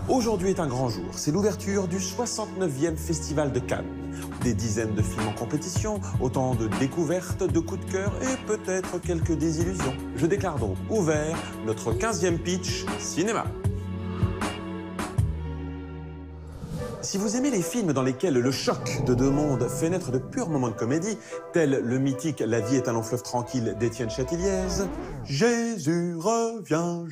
Aujourd'hui est un grand jour, c'est l'ouverture du 69e Festival de Cannes. Des dizaines de films en compétition, autant de découvertes, de coups de cœur et peut-être quelques désillusions. Je déclare donc ouvert notre 15e pitch cinéma. Si vous aimez les films dans lesquels le choc de deux mondes fait naître de purs moments de comédie, tel le mythique La vie est un long fleuve tranquille d'Étienne Châtilliez, Jésus revient,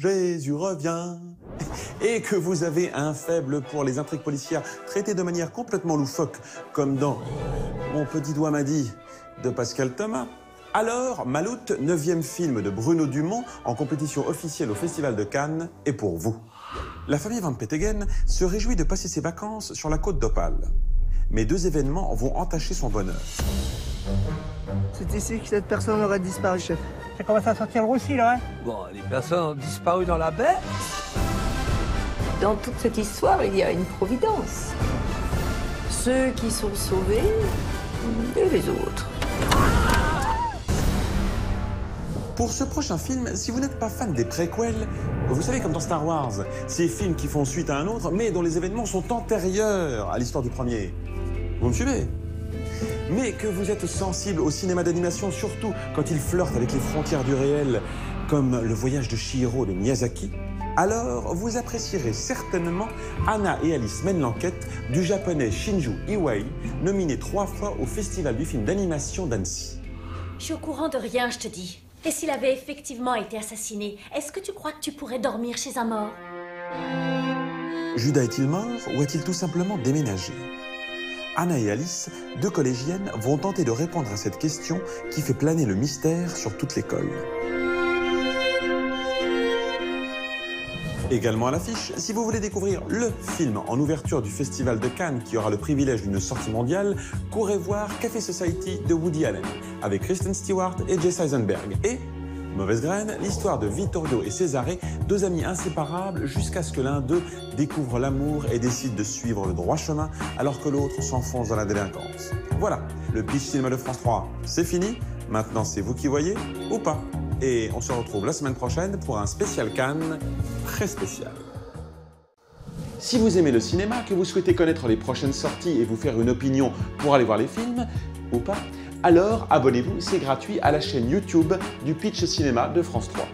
et que vous avez un faible pour les intrigues policières traitées de manière complètement loufoque, comme dans Mon petit doigt m'a dit de Pascal Thomas, alors Maloute, 9e film de Bruno Dumont en compétition officielle au Festival de Cannes, est pour vous. La famille Van Peteghem se réjouit de passer ses vacances sur la côte d'Opale. Mais deux événements vont entacher son bonheur. C'est ici que cette personne aurait disparu, chef. Ça commence à sortir le roussi, là, hein? Bon, les personnes ont disparu dans la baie. Dans toute cette histoire, il y a une providence. Ceux qui sont sauvés et les autres. Pour ce prochain film, si vous n'êtes pas fan des préquels, vous savez comme dans Star Wars, ces films qui font suite à un autre, mais dont les événements sont antérieurs à l'histoire du premier. Vous me suivez? Mais que vous êtes sensible au cinéma d'animation, surtout quand il flirte avec les frontières du réel, comme Le voyage de Chihiro de Miyazaki, alors vous apprécierez certainement Anna et Alice mènent l'enquête du japonais Shinju Iwai, nominé 3 fois au Festival du film d'animation d'Annecy. Je suis au courant de rien, je te dis. Et s'il avait effectivement été assassiné, est-ce que tu crois que tu pourrais dormir chez un mort? Judas est-il mort ou a-t-il tout simplement déménagé? Anna et Alice, deux collégiennes, vont tenter de répondre à cette question qui fait planer le mystère sur toute l'école. Également à l'affiche, si vous voulez découvrir le film en ouverture du Festival de Cannes qui aura le privilège d'une sortie mondiale, courez voir Café Society de Woody Allen, avec Kristen Stewart et Jesse Eisenberg. Et, mauvaise graine, l'histoire de Vittorio et Cesare, deux amis inséparables jusqu'à ce que l'un d'eux découvre l'amour et décide de suivre le droit chemin alors que l'autre s'enfonce dans la délinquance. Voilà, le pitch cinéma de France 3, c'est fini. Maintenant, c'est vous qui voyez ou pas. Et on se retrouve la semaine prochaine pour un spécial Cannes très spécial. Si vous aimez le cinéma, que vous souhaitez connaître les prochaines sorties et vous faire une opinion pour aller voir les films, ou pas, alors abonnez-vous, c'est gratuit à la chaîne YouTube du Pitch Cinéma de France 3.